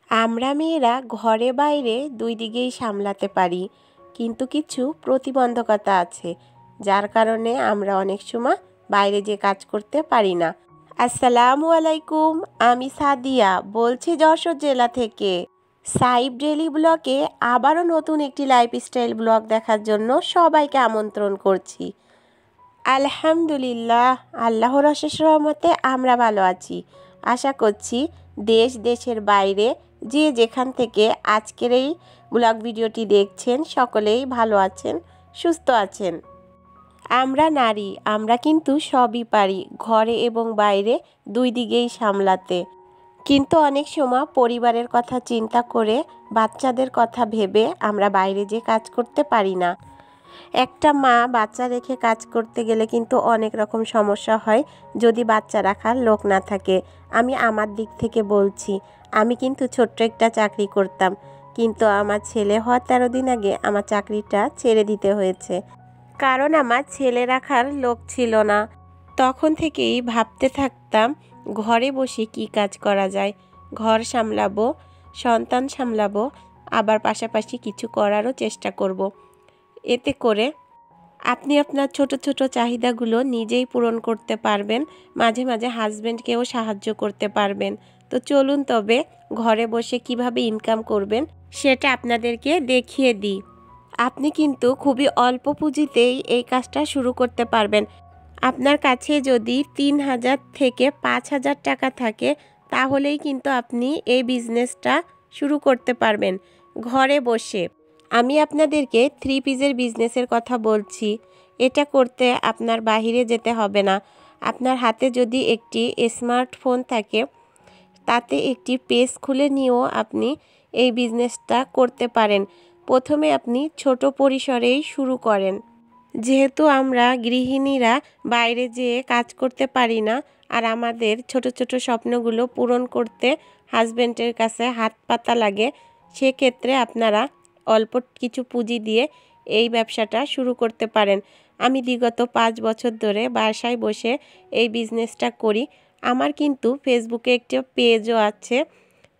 আমরা মেয়েরা ঘরে বাইরে দুই দিকেই সামলাতে পারি, কিন্তু কিছু প্রতিবন্ধকতা আছে যার কারণে আমরা অনেক সময় বাইরে যে কাজ করতে পারি না। আসসালামু আলাইকুম, আমি সাদিয়া বলছি যশোর জেলা থেকে। সাইব ডেইলি ব্লগে আবারও নতুন একটি লাইফস্টাইল ব্লগ দেখার জন্য সবাইকে আমন্ত্রণ করছি। আলহামদুলিল্লাহ, আল্লাহর অশেষ রহমতে আমরা ভালো আছি। আশা করছি দেশের বাইরে যে যেখান থেকে আজকের এই ব্লগ ভিডিওটি দেখছেন সকলেই ভালো আছেন, সুস্থ আছেন। আমরা নারী, আমরা কিন্তু সবই পারি ঘরে এবং বাইরে দুই দিকেই সামলাতে, কিন্তু অনেক সময় পরিবারের কথা চিন্তা করে বাচ্চাদের কথা ভেবে আমরা বাইরে যে কাজ করতে পারি না। একটা মা বাচ্চা রেখে কাজ করতে গেলে কিন্তু অনেক রকম সমস্যা হয় যদি বাচ্চা রাখার লোক না থাকে। আমি আমার দিক থেকে বলছি, আমি কিন্তু ছোট্ট একটা চাকরি করতাম, কিন্তু আমার ছেলে হওয়ার 13 দিন আগে আমার চাকরিটা ছেড়ে দিতে হয়েছে, কারণ আমার ছেলে রাখার লোক ছিল না। তখন থেকেই ভাবতে থাকতাম ঘরে বসে কি কাজ করা যায়, ঘর সামলাবো, সন্তান সামলাবো, আবার পাশাপাশি কিছু করারও চেষ্টা করব। এতে করে আপনি আপনার ছোট ছোট চাহিদাগুলো নিজেই পূরণ করতে পারবেন, মাঝে মাঝে হাজব্যান্ডকেও সাহায্য করতে পারবেন। তো চলুন তবে ঘরে বসে কিভাবে ইনকাম করবেন সেটা আপনাদেরকে দেখিয়ে দিই। আপনি কিন্তু খুবই অল্প পুঁজিতেই এই কাজটা শুরু করতে পারবেন। আপনার কাছে যদি 3,000 থেকে 5,000 টাকা থাকে তাহলেই কিন্তু আপনি এই বিজনেসটা শুরু করতে পারবেন ঘরে বসে। আমি আপনাদেরকে 3 পিসের বিজনেসের কথা বলছি। এটা করতে আপনার বাইরে যেতে হবে না। আপনার হাতে যদি একটি স্মার্টফোন থাকে তাতে একটি পেজ খুলে নিয়েও আপনি এই বিজনেসটা করতে পারেন। প্রথমে আপনি ছোট পরিসরেই শুরু করেন। যেহেতু আমরা গৃহিণীরা বাইরে যেয়ে কাজ করতে পারি না, আর আমাদের ছোট ছোট স্বপ্নগুলো পূরণ করতে হাজব্যান্ডের কাছে হাত পাতা লাগে, সেক্ষেত্রে আপনারা অল্প কিছু পুঁজি দিয়ে এই ব্যবসাটা শুরু করতে পারেন। আমি বিগত 5 বছর ধরে বাসায় বসে এই বিজনেসটা করি। আমার কিন্তু ফেসবুকে একটা পেজও আছে,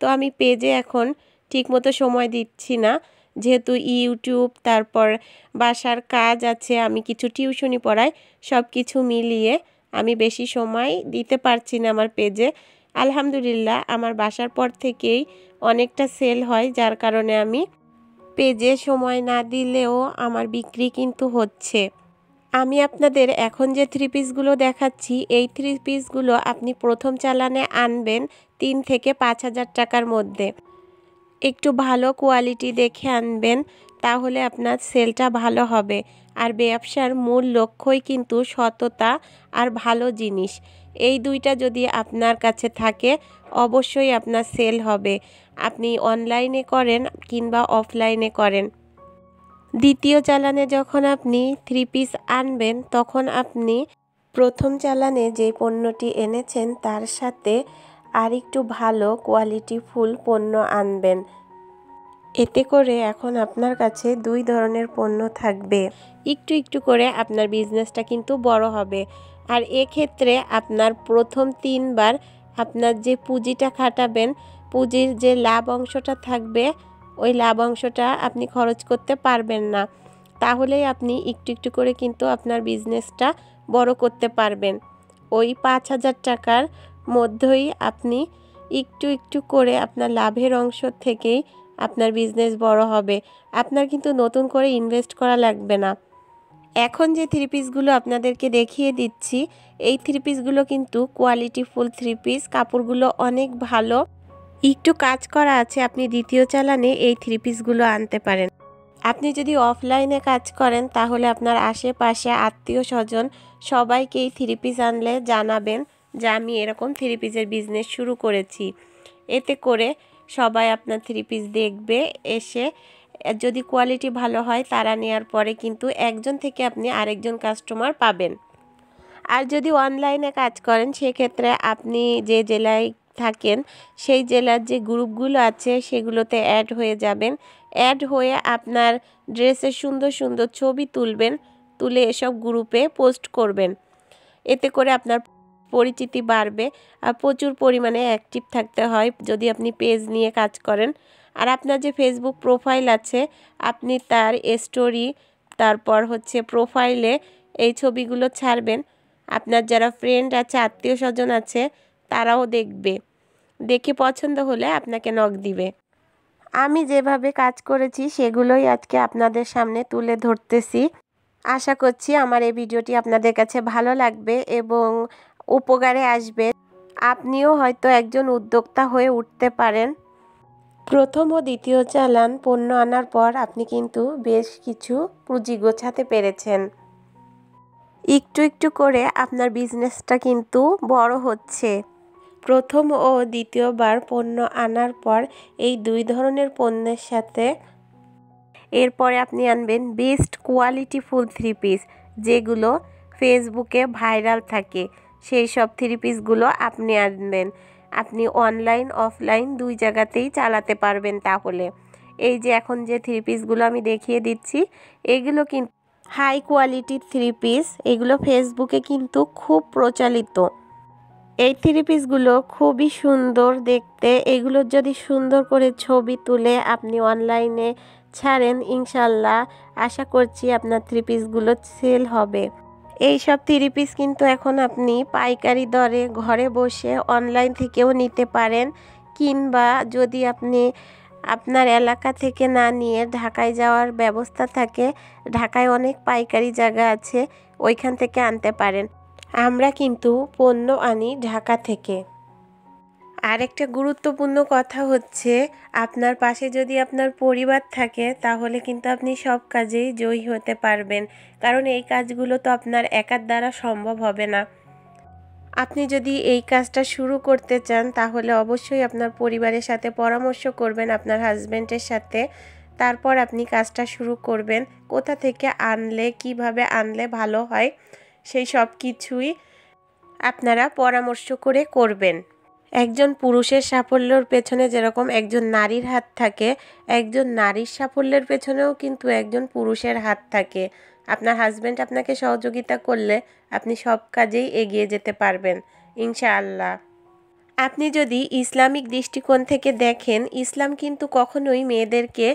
তো আমি পেজে এখন ঠিকমতো সময় দিচ্ছি না, যেহেতু ইউটিউব, তারপর বাসার কাজ আছে, আমি কিছু টিউশনি পড়াই, সব কিছু মিলিয়ে আমি বেশি সময় দিতে পারছি না আমার পেজে। আলহামদুলিল্লাহ, আমার বাসার পর থেকেই অনেকটা সেল হয়, যার কারণে আমি পেজে সময় না দিলেও আমার বিক্রি কিন্তু হচ্ছে। আমি আপনাদের এখন যে 3 পিসগুলো দেখাচ্ছি, এই 3 পিসগুলো আপনি প্রথম চালানে আনবেন 3 থেকে 5,000 টাকার মধ্যে। একটু ভালো কোয়ালিটি দেখে আনবেন, তাহলে আপনার সেলটা ভালো হবে। আর ব্যবসার মূল লক্ষ্যই কিন্তু সততা আর ভালো জিনিস। এই দুইটা যদি আপনার কাছে থাকে অবশ্যই আপনার সেল হবে, আপনি অনলাইনে করেন কিংবা অফলাইনে করেন। দ্বিতীয় চালানে যখন আপনি 3 পিস আনবেন তখন আপনি প্রথম চালানে যে পণ্যটি এনেছেন তার সাথে আর একটু ভালো কোয়ালিটি ফুল পণ্য আনবেন। এতে করে এখন আপনার কাছে 2 ধরনের পণ্য থাকবে। একটু একটু করে আপনার বিজনেসটা কিন্তু বড় হবে। আর এক্ষেত্রে আপনার প্রথম 3 বার আপনার যে পুঁজিটা খাটাবেন, পুঁজির যে লাভ অংশটা থাকবে, ওই লাভ অংশটা আপনি খরচ করতে পারবেন না। তাহলেই আপনি একটু একটু করে কিন্তু আপনার বিজনেসটা বড় করতে পারবেন। ওই 5,000 টাকার মধ্যেই আপনি একটু একটু করে আপনার লাভের অংশ থেকেই আপনার বিজনেস বড় হবে। আপনার কিন্তু নতুন করে ইনভেস্ট করা লাগবে না। এখন যে 3 পিসগুলো আপনাদেরকে দেখিয়ে দিচ্ছি, এই 3 পিসগুলো কিন্তু কোয়ালিটিফুল 3 পিস, কাপড়গুলো অনেক ভালো, একটু কাজ করা আছে। আপনি দ্বিতীয় চালানে এই 3 পিসগুলো আনতে পারেন। আপনি যদি অফলাইনে কাজ করেন তাহলে আপনার আশেপাশে আত্মীয় স্বজন সবাইকে এই 3 পিস আনলে জানাবেন যে আমি এরকম 3 পিসের বিজনেস শুরু করেছি। এতে করে সবাই আপনার 3 পিস দেখবে, এসে যদি কোয়ালিটি ভালো হয় তারা নেওয়ার পরে কিন্তু একজন থেকে আপনি আরেকজন কাস্টমার পাবেন। আর যদি অনলাইনে কাজ করেন সেক্ষেত্রে আপনি যে জেলায় থাকেন সেই জেলার যে গ্রুপগুলো আছে সেগুলোতে অ্যাড হয়ে যাবেন। অ্যাড হয়ে আপনার ড্রেসের সুন্দর সুন্দর ছবি তুলবেন, তুলে এসব গ্রুপে পোস্ট করবেন। এতে করে আপনার পরিচিতি বাড়বে। আর প্রচুর পরিমাণে অ্যাক্টিভ থাকতে হয় যদি আপনি পেজ নিয়ে কাজ করেন। আর আপনার যে ফেসবুক প্রোফাইল আছে আপনি তার স্টোরি তারপর হচ্ছে প্রোফাইলে এই ছবিগুলো ছাড়বেন। আপনার যারা ফ্রেন্ড আছে, আত্মীয় স্বজন আছে, তারাও দেখবে, দেখে পছন্দ হলে আপনাকে নক দিবে। আমি যেভাবে কাজ করেছি সেগুলোই আজকে আপনাদের সামনে তুলে ধরতেছি। আশা করছি আমার এই ভিডিওটি আপনাদের কাছে ভালো লাগবে এবং উপকারে আসবে। আপনিও হয়তো একজন উদ্যোক্তা হয়ে উঠতে পারেন। প্রথম ও দ্বিতীয় চালান পণ্য আনার পর আপনি কিন্তু বেশ কিছু পুঁজি গোছাতে পেরেছেন। একটু একটু করে আপনার বিজনেসটা কিন্তু বড় হচ্ছে। প্রথম ও দ্বিতীয়বার পণ্য আনার পর এই দুই ধরনের পণ্যের সাথে এরপরে আপনি আনবেন বেস্ট কোয়ালিটি ফুল 3 পিস, যেগুলো ফেসবুকে ভাইরাল থাকে। সেই সব 3 পিসগুলো আপনি আনবেন। আপনি অনলাইন অফলাইন দুই জায়গাতেই চালাতে পারবেন। তাহলে এই যে এখন যে 3 পিসগুলো আমি দেখিয়ে দিচ্ছি, এগুলো কিন্তু হাই কোয়ালিটির 3 পিস। এগুলো ফেসবুকে কিন্তু খুব প্রচলিত। এই 3 পিসগুলো খুবই সুন্দর দেখতে। এগুলোর যদি সুন্দর করে ছবি তুলে আপনি অনলাইনে ছাড়েন, ইনশাল্লাহ আশা করছি আপনার 3 পিসগুলো সেল হবে। এই সব 3 পিস কিন্তু এখন আপনি পাইকারি দরে ঘরে বসে অনলাইন থেকেও নিতে পারেন, কিংবা যদি আপনি আপনার এলাকা থেকে না নিয়ে ঢাকায় যাওয়ার ব্যবস্থা থাকে, ঢাকায় অনেক পাইকারি জায়গা আছে, ওইখান থেকে আনতে পারেন। আমরা কিন্তু পণ্য আনি ঢাকা থেকে। আরেকটা গুরুত্বপূর্ণ কথা হচ্ছে, আপনার পাশে যদি আপনার পরিবার থাকে তাহলে কিন্তু আপনি সব কাজেই জয়ী হতে পারবেন, কারণ এই কাজগুলো তো আপনার একার দ্বারা সম্ভব হবে না। আপনি যদি এই কাজটা শুরু করতে চান তাহলে অবশ্যই আপনার পরিবারের সাথে পরামর্শ করবেন, আপনার হাজব্যান্ডের সাথে। তারপর আপনি কাজটা শুরু করবেন। কোথা থেকে আনলে, কিভাবে আনলে ভালো হয়, সেই সব কিছুই আপনারা পরামর্শ করে করবেন। একজন পুরুষের সাফল্যের পেছনে যেরকম একজন নারীর হাত থাকে, একজন নারীর সাফল্যের পেছনেও কিন্তু একজন পুরুষের হাত থাকে। আপনার হাজব্যান্ড আপনাকে সহযোগিতা করলে আপনি সব কাজেই এগিয়ে যেতে পারবেন ইনশাআল্লাহ। আপনি যদি ইসলামিক দৃষ্টিকোণ থেকে দেখেন, ইসলাম কিন্তু কখনোই মেয়েদেরকে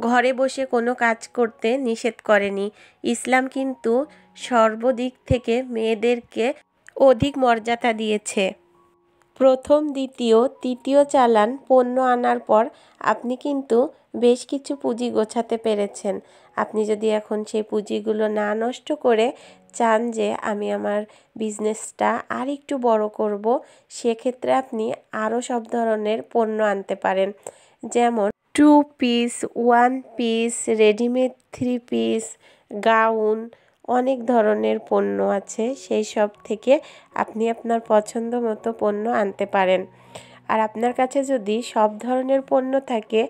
ঘরে বসে কোনো কাজ করতে নিষেধ করেনি। ইসলাম কিন্তু সর্বদিক থেকে মেয়েদেরকে অধিক মর্যাদা দিয়েছে। প্রথম, দ্বিতীয়, তৃতীয় চালান পণ্য আনার পর আপনি কিন্তু বেশ কিছু পুঁজি গোছাতে পেরেছেন। আপনি যদি এখন সেই পুঁজিগুলো না নষ্ট করে চান যে আমি আমার বিজনেসটা আর একটু বড় করব, সেক্ষেত্রে আপনি আরও সব ধরনের পণ্য আনতে পারেন। যেমন 2 piece, 1 piece, readymade 3 piece, gown, অনেক ধরনের পণ্য আছে। সেই সব থেকে আপনি আপনার পছন্দ মতো পণ্য আনতে পারেন। আর আপনার কাছে যদি সব ধরনের পণ্য থাকে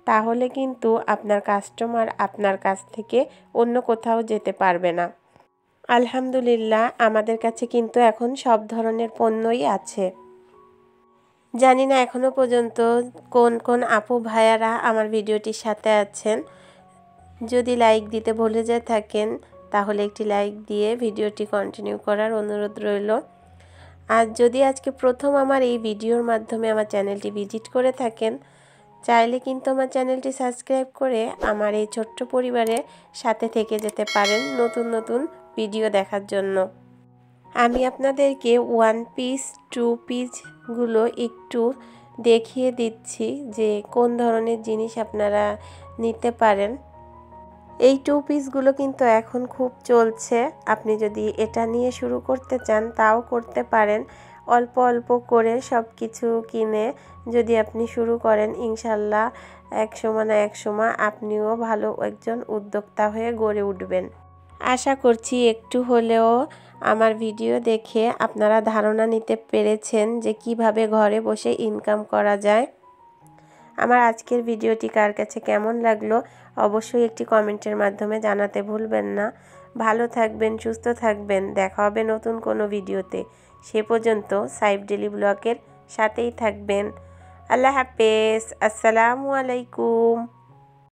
তাহলে কিন্তু আপনার কাস্টমার আপনার কাছ থেকে অন্য কোথাও যেতে পারবে না। আলহামদুলিল্লাহ, আমাদের কাছে কিন্তু এখন সব ধরনের পণ্যই আছে। জানি না এখনো পর্যন্ত কোন কোন আপু ভাইয়ারা আমার ভিডিওটির সাথে আছেন। যদি লাইক দিতে ভুলে যায় থাকেন তাহলে একটি লাইক দিয়ে ভিডিওটি কন্টিনিউ করার অনুরোধ রইল। আর যদি আজকে প্রথম আমার এই ভিডিওর মাধ্যমে আমার চ্যানেলটি ভিজিট করে থাকেন, চাইলে কিন্তু আমার চ্যানেলটি সাবস্ক্রাইব করে আমার এই ছোট্ট পরিবারের সাথে থেকে যেতে পারেন নতুন নতুন ভিডিও দেখার জন্য। আমি আপনাদেরকে 1 পিস 2 পিসগুলো একটু দেখিয়ে দিচ্ছি যে কোন ধরনের জিনিস আপনারা নিতে পারেন। এই 2 পিসগুলো কিন্তু এখন খুব চলছে। আপনি যদি এটা নিয়ে শুরু করতে চান তাও করতে পারেন। অল্প অল্প করে সব কিছু কিনে যদি আপনি শুরু করেন, ইনশাল্লাহ একসময় না একসময় আপনিও ভালো একজন উদ্যোক্তা হয়ে গড়ে উঠবেন। আশা করছি একটু হলেও আমার ভিডিও দেখে আপনারা ধারণা নিতে পেরেছেন যে কিভাবে ঘরে বসে ইনকাম করা যায়। আমার আজকের ভিডিওটি কার কাছে কেমন লাগলো অবশ্যই একটি কমেন্টের মাধ্যমে জানাতে ভুলবেন না। ভালো থাকবেন, সুস্থ থাকবেন। দেখা হবে নতুন কোনো ভিডিওতে। সে পর্যন্ত সাইফ ডেইলি ব্লগের সাথেই থাকবেন। আল্লাহ হাফেজ। আসসালামু আলাইকুম।